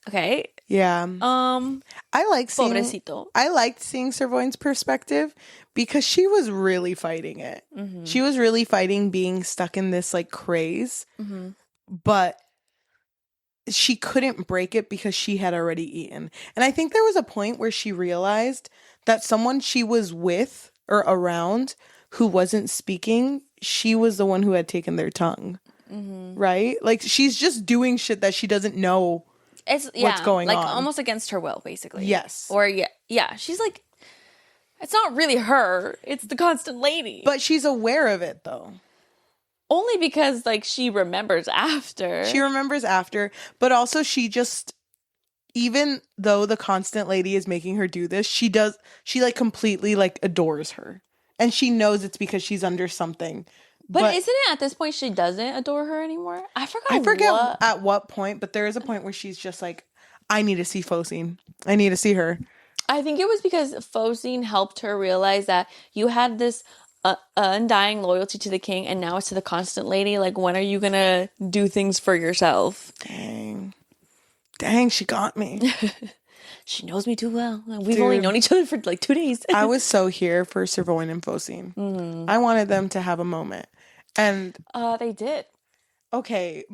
okay, Yeah. I liked seeing Servoin's perspective because she was really fighting it. Mm-hmm. She was really fighting being stuck in this like craze, but she couldn't break it because she had already eaten. And I think there was a point where she realized that someone she was with or around who wasn't speaking, she was the one who had taken their tongue. Mm-hmm. Right? Like she's just doing shit that she doesn't know what's going on. Like almost against her will, basically. Yes. Or yeah. She's like, it's not really her. It's the constant lady. But she's aware of it though. Only because like she remembers after. She remembers after, but also she just, even though the constant lady is making her do this, she like completely like adores her. And she knows it's because she's under something. But isn't it at this point she doesn't adore her anymore? I forget at what point, but there is a point where she's just like, I need to see Focine. I need to see her. I think it was because Focine helped her realize that you had this undying loyalty to the king, and now it's to the constant lady. Like, when are you gonna do things for yourself? Dang, she got me. She knows me too well. We've only known each other for like 2 days. I was so here for Servoin and Focine. Mm-hmm. I wanted them to have a moment, and they did. Okay,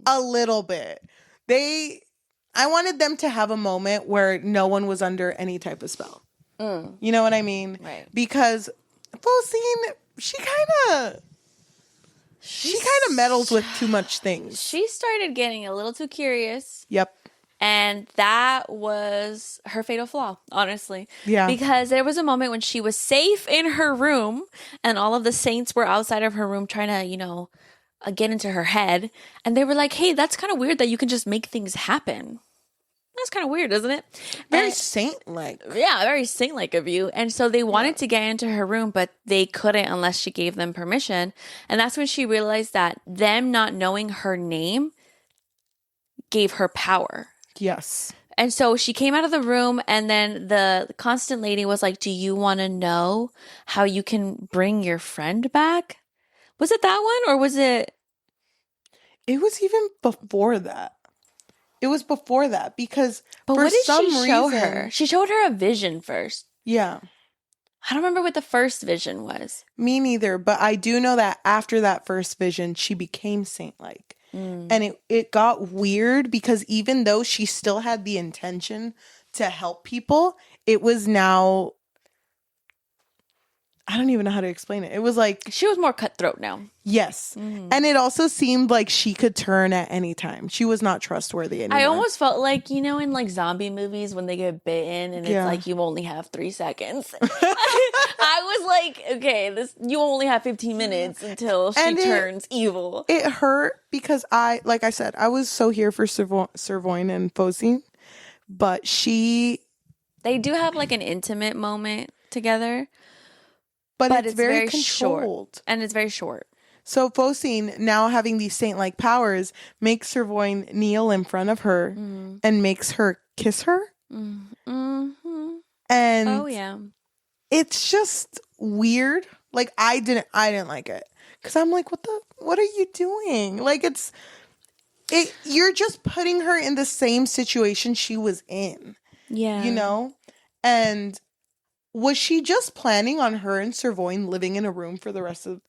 a little bit. I wanted them to have a moment where no one was under any type of spell. You know what I mean? Right. Because Focine, she kind of meddles with too much things. She started getting a little too curious. Yep. And that was her fatal flaw, honestly. Yeah. Because there was a moment when she was safe in her room and all of the saints were outside of her room trying to, get into her head. And they were like, hey, that's kind of weird that you can just make things happen. That's kind of weird, isn't it? Very saint-like. Yeah, very saint-like of you. And so they wanted to get into her room, but they couldn't unless she gave them permission. And that's when she realized that them not knowing her name gave her power. Yes. And so she came out of the room, and then the constant lady was like, do you want to know how you can bring your friend back? Was it that one, or was it? It was even before that. It was before that because but for what did some she show reason, her? She showed her a vision first. Yeah. I don't remember what the first vision was. Me neither, but I do know that after that first vision, she became saint-like. And it got weird because even though she still had the intention to help people, it was now, I don't even know how to explain it. It was like she was more cutthroat now. Yes. And it also seemed like she could turn at any time. She was not trustworthy anymore. I almost felt like, in like zombie movies when they get bitten and it's like you only have 3 seconds. I was like, okay, you only have 15 minutes until she turns evil. It hurt because like I said, I was so here for Servoin and Focine, but they do have like an intimate moment together. But it's very controlled. Short, and it's very short. So Focine, now having these saint-like powers, makes Servoin kneel in front of her and makes her kiss her. Mm-hmm. And it's just weird. Like I didn't like it because I'm like, what are you doing? Like you're just putting her in the same situation she was in. Yeah, and. Was she just planning on her and Servoin living in a room for the rest of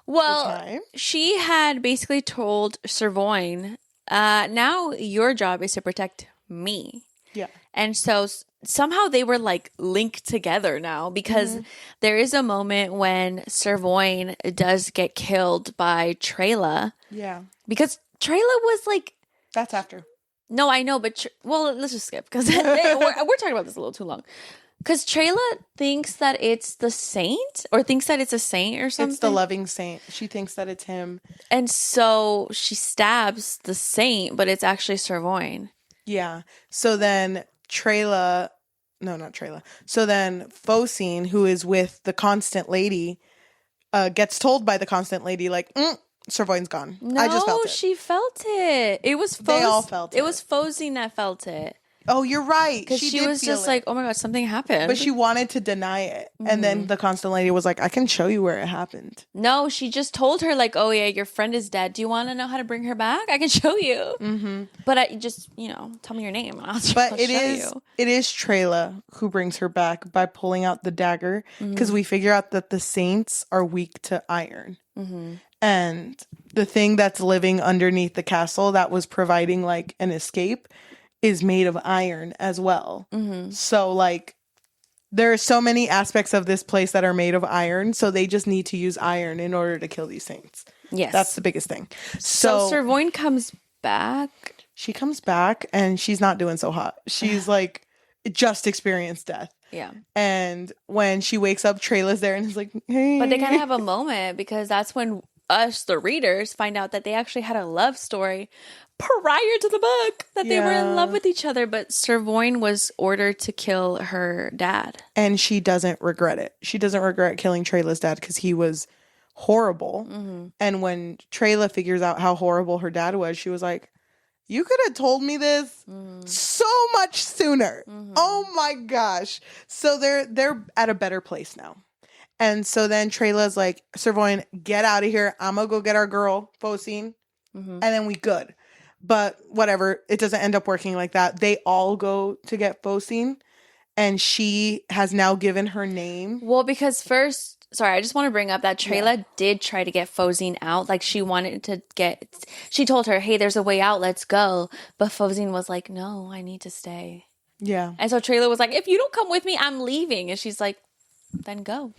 the time? She had basically told Servoin, now your job is to protect me. Yeah. And so somehow they were like linked together now because there is a moment when Servoin does get killed by Trela. Yeah. Because Trela was like... That's after. No, I know, but... let's just skip because we're talking about this a little too long. Because Trela thinks that it's the saint or thinks that it's a saint or something. It's the loving saint. She thinks that it's him. And so she stabs the saint, but it's actually Servoin. Yeah. So then Trela... No, not Trela. So then Focine, who is with the constant lady, gets told by the constant lady, like, Servoin's gone. No, I just felt it. She felt it. It was They all felt it. It was Focine that felt it. Oh, you're right. Because she was just like, oh my God, something happened. But she wanted to deny it. Mm-hmm. And then the constant lady was like, I can show you where it happened. No, she just told her like, oh yeah, your friend is dead. Do you want to know how to bring her back? I can show you. Mm-hmm. But I just, tell me your name. I'll show you. It is Trela who brings her back by pulling out the dagger. Because we figure out that the saints are weak to iron. Mm-hmm. And the thing that's living underneath the castle that was providing like an escape is made of iron as well. Mm-hmm. So like there are so many aspects of this place that are made of iron, so they just need to use iron in order to kill these saints. Yes. That's the biggest thing. So Servoin comes back. She comes back and she's not doing so hot. She's like just experienced death. Yeah. And when she wakes up, Trela's there and is like, hey. But they kind of have a moment because that's when us, the readers, find out that they actually had a love story prior to the book, that they were in love with each other, but Servoin was ordered to kill her dad. And she doesn't regret it. She doesn't regret killing Trela's dad because he was horrible. Mm-hmm. And when Trela figures out how horrible her dad was, she was like, you could have told me this so much sooner. Mm-hmm. Oh my gosh. So they're at a better place now. And so then Trela's like, Servoin, get out of here. I'm going to go get our girl, Focine. Mm-hmm. And then we good. But whatever, it doesn't end up working like that. They all go to get Focine, and she has now given her name. Well, because first, sorry, I just want to bring up that Trela did try to get Focine out. Like, she told her, hey, there's a way out, let's go. But Focine was like, no, I need to stay. Yeah. And so Trela was like, if you don't come with me, I'm leaving. And she's like, then go.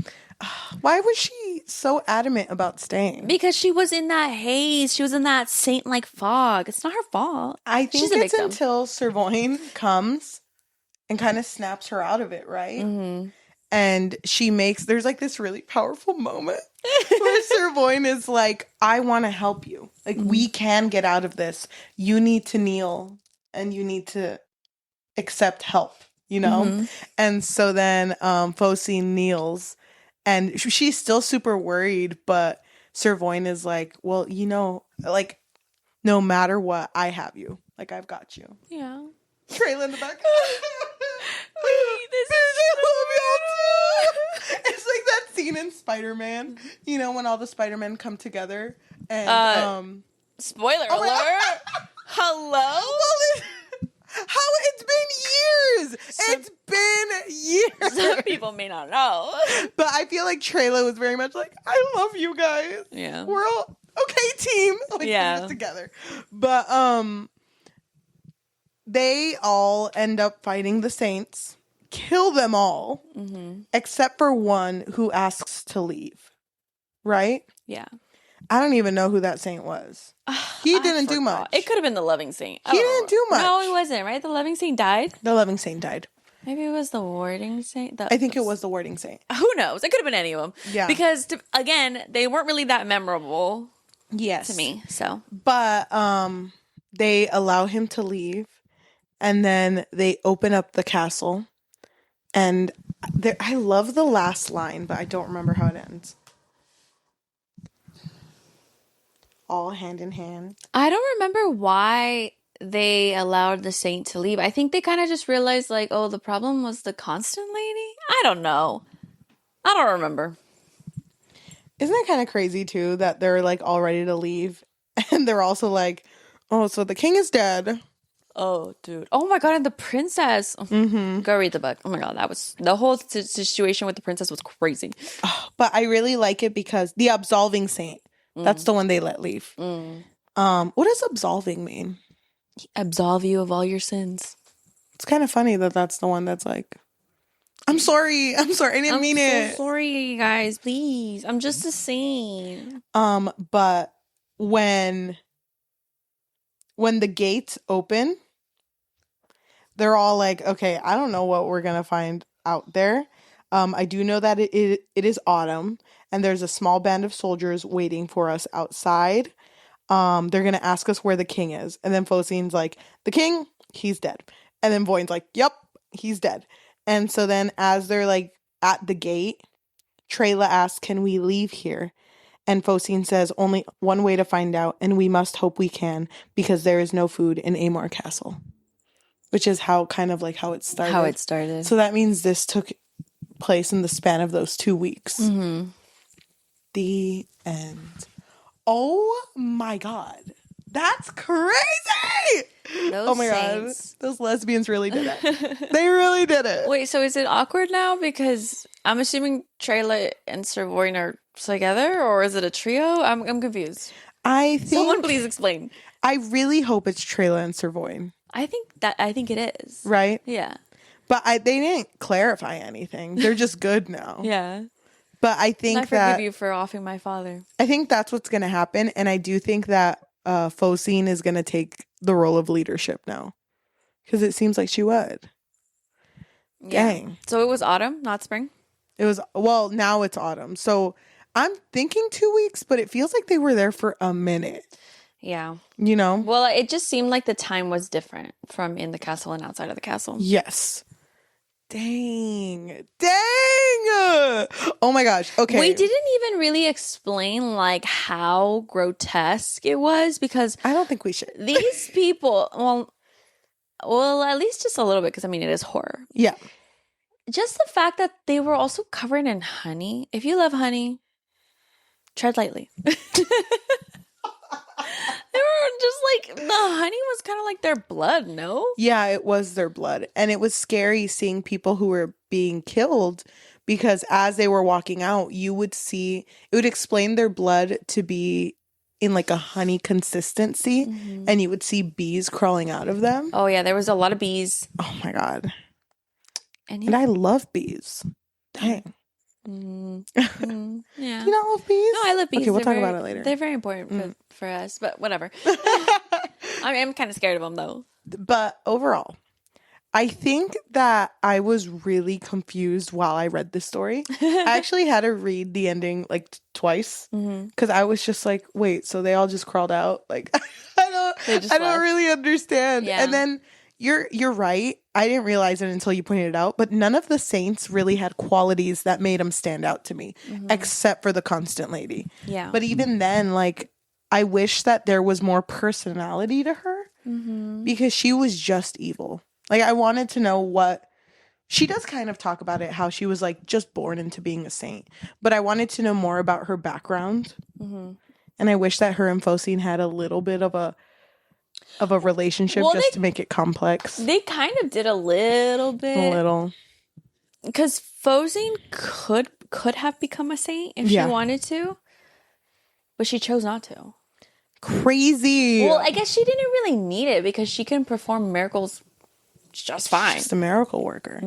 Why was she so adamant about staying? Because she was in that haze. She was in that saint-like fog. It's not her fault. I think it's until Servoin comes and kind of snaps her out of it, right? Mm-hmm. And there's like this really powerful moment where Servoin is like, I want to help you. Like, we can get out of this. You need to kneel and you need to accept help, Mm-hmm. And so then Focine kneels. And she's still super worried, but Servoin is like, well, like, no matter what, I have you. Like, I've got you. Yeah. Trela in the back. It's like that scene in Spider-Man, when all the Spider-Men come together. And, spoiler alert. Hello? Well, it's been years. It's been years. Some people may not know. But I feel like Trela was very much like, I love you guys. Yeah. We're all okay team. Like, we're just together. But they all end up fighting the saints, kill them all, except for one who asks to leave. Right? Yeah. I don't even know who that saint was. He didn't do much. It could have been the loving saint. He didn't do much. No, he wasn't, right? The loving saint died? The loving saint died. Maybe it was the warding saint? I think it was the warding saint. Who knows? It could have been any of them. Yeah. Because, again, they weren't really that memorable to me. So, but they allow him to leave, and then they open up the castle. And I love the last line, but I don't remember how it ends. All hand in hand. I don't remember why they allowed the saint to leave. I think they kind of just realized, like, oh, the problem was the constant lady? I don't know. I don't remember. Isn't it kind of crazy, too, that they're, like, all ready to leave? And they're also like, oh, so the king is dead. Oh, dude. Oh, my God, and the princess. Mm-hmm. Go read the book. Oh, my God, the whole situation with the princess was crazy. But I really like it because the absolving saint, that's the one they let leave. What does absolving mean? Absolve you of all your sins. It's kind of funny that that's the one that's like, I'm sorry, I didn't mean it. I'm so sorry, guys, please. I'm just a saint. But when the gates open, they're all like, okay, I don't know what we're gonna find out there. I do know that it is autumn, and there's a small band of soldiers waiting for us outside. They're going to ask us where the king is. And then Focine's like, the king, he's dead. And then Voine's like, yep, he's dead. And so then as they're like at the gate, Trela asks, can we leave here? And Focine says, only one way to find out, and we must hope we can, because there is no food in Aymar Castle. which is how it started. How it started. So that means this took place in the span of those 2 weeks. Mm-hmm. The end. Oh my God. That's crazy! Those oh my saints. God. Those lesbians really did it. They really did it. Wait, so is it awkward now? Because I'm assuming Trela and Sirvoin are together, or is it a trio? I'm confused. I think... Someone please explain. I really hope it's Trela and Sirvoin. I think it is. Right? Yeah. But they didn't clarify anything. They're just good now. Yeah. But I think I forgive you for offing my father. I think that's what's going to happen. And I do think that Focine is going to take the role of leadership now. Because it seems like she would. Yeah. Dang. So it was autumn, not spring? It was, well, now it's autumn. So I'm thinking 2 weeks, but it feels like they were there for a minute. Yeah. You know? Well, it just seemed like the time was different from in the castle and outside of the castle. Yes. Dang. Oh my gosh. Okay. We didn't even really explain like how grotesque it was because I don't think we should. These people, well, at least just a little bit because I mean it is horror. Yeah. Just the fact that they were also covered in honey. If you love honey, tread lightly. They were just like, the honey was kind of like their blood, no? Yeah, it was their blood. And it was scary seeing people who were being killed because as they were walking out, you would see, it would explain their blood to be in like a honey consistency. Mm-hmm. And you would see bees crawling out of them. Oh, yeah, there was a lot of bees. Oh, my God. And I love bees. Dang. Yeah. Do you not love bees? No, I love bees. Okay, we'll talk about it later. They're very important for us, but whatever. I'm kind of scared of them, though. But overall, I think that I was really confused while I read this story. I actually had to read the ending like twice because I was just like, wait, so they all just crawled out? Like, I don't really understand. Yeah. And then you're right. I didn't realize it until you pointed it out, but none of the saints really had qualities that made them stand out to me, except for the constant lady. Yeah. But even then, like, I wish that there was more personality to her because she was just evil. Like, I wanted to know what she does kind of talk about it, how she was like just born into being a saint, but I wanted to know more about her background. And I wish that her and Focine had a little bit of a relationship to make it complex. They kind of did a little bit. A little. Because Focine could have become a saint if she wanted to, but she chose not to. Crazy. Well, I guess she didn't really need it because she can perform miracles just fine. She's a miracle worker.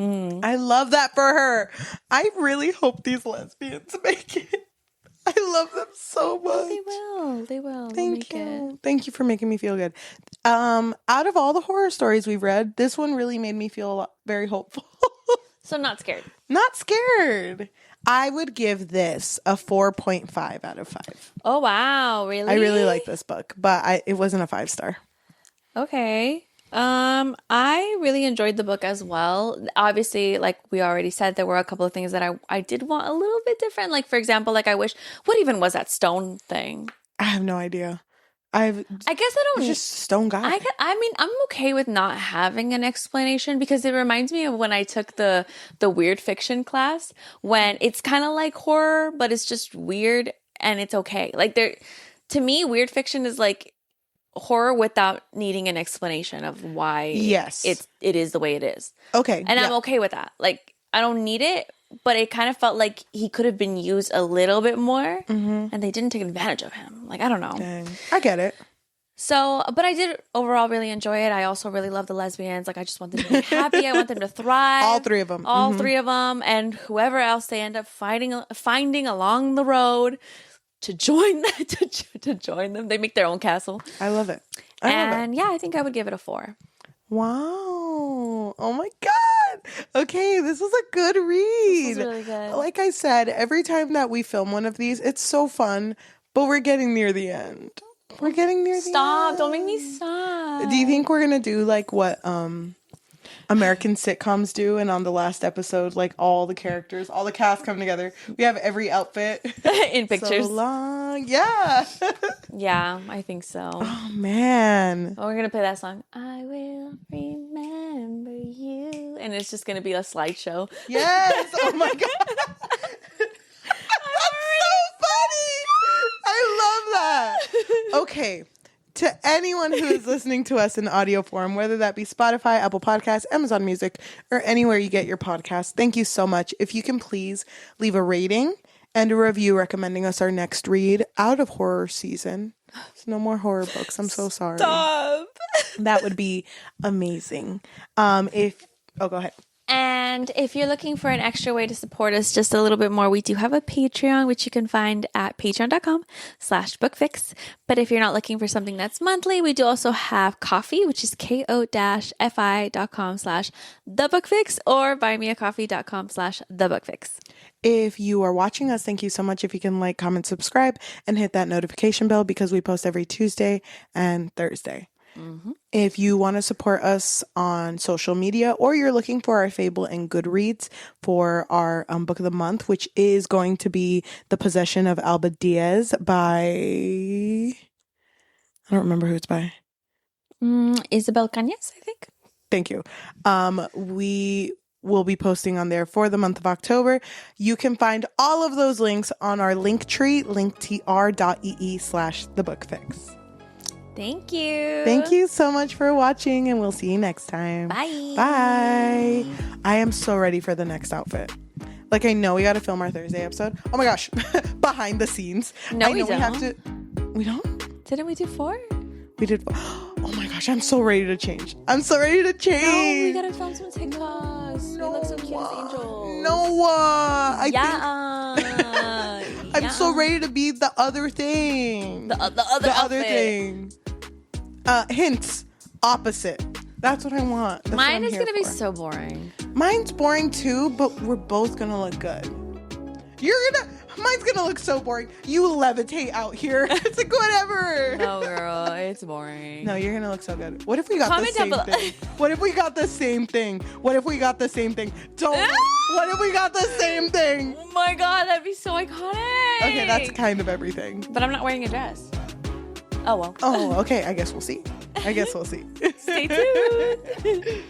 I love that for her. I really hope these lesbians make it. I love them so much. They will. Thank you. Thank you for making me feel good. Out of all the horror stories we've read, this one really made me feel very hopeful. So not scared. Not scared. I would give this a 4.5 out of 5. Oh, wow. Really? I really like this book, but it wasn't a 5-star. Okay. I really enjoyed the book as well. Obviously, like we already said, there were a couple of things that I did want a little bit different. Like, for example, like I wish, what even was that stone thing? I have no idea. I guess I don't. It's just stone guy. I mean, I'm okay with not having an explanation because it reminds me of when I took the weird fiction class when it's kind of like horror, but it's just weird and it's okay. Like to me, weird fiction is like horror without needing an explanation of why it is the way it is. Okay. And I'm okay with that. Like, I don't need it, but it kind of felt like he could have been used a little bit more and they didn't take advantage of him. Like, I don't know. Dang. I get it. So, but I did overall really enjoy it. I also really love the lesbians. Like, I just want them to be happy. I want them to thrive. All three of them. All three of them. And whoever else they end up finding along the road to join to join them. They make their own castle. I love it. I think I would give it a 4. Wow. Oh my God. Okay, this was a good read. This was really good. Like I said, every time that we film one of these, it's so fun, but we're getting near the end. We're getting near the end. Stop. Don't make me stop. Do you think we're going to do like what American sitcoms do, and on the last episode, like all the characters, all the cast come together. We have every outfit in pictures. So long, yeah. Yeah, I think so. Oh man, we're gonna play that song. I will remember. remember you. And it's just going to be a slideshow. Yes. Oh my God. That's so funny. I love that. Okay. To anyone who is listening to us in audio form, whether that be Spotify, Apple Podcasts, Amazon Music, or anywhere you get your podcasts, thank you so much. If you can please leave a rating and a review recommending us our next read out of horror season. So no more horror books. I'm so sorry. Stop. That would be amazing. Go ahead. And if you're looking for an extra way to support us just a little bit more, we do have a Patreon, which you can find at patreon.com/bookfix. But if you're not looking for something that's monthly, we do also have Ko-fi, which is ko-fi.com/thebookfix or buymeacoffee.com/thebookfix. If you are watching us, thank you so much. If you can like, comment, subscribe, and hit that notification bell because we post every Tuesday and Thursday. Mm-hmm. If you want to support us on social media or you're looking for our Fable and Goodreads for our book of the month, which is going to be The Possession of Alba Diaz by... I don't remember who it's by. Isabel Cañas, I think. Thank you. We will be posting on there for the month of October. You can find all of those links on our link tree, linktr.ee/thebookfix. Thank you. Thank you so much for watching, and we'll see you next time. Bye. Bye. I am so ready for the next outfit. Like, I know we got to film our Thursday episode. Oh my gosh. Behind the scenes. No, I know we don't. We have to. We don't? Didn't we do 4? We did. Oh my gosh. I'm so ready to change. No, we got to film some TikToks. We look so cute as angels. I'm so ready to be the other thing. The other thing. Hints. Opposite. That's what I want. Mine is going to be so boring. Mine's boring too, but we're both going to look good. Mine's going to look so boring. You levitate out here. It's like, whatever. No, girl. It's boring. No, you're going to look so good. What if we got the same thing? What if we got the same thing? What if we got the same thing? What if we got the same thing? Oh my God, that'd be so iconic. Okay, that's kind of everything. But I'm not wearing a dress. Oh, well. Oh, okay. I guess we'll see. Stay tuned.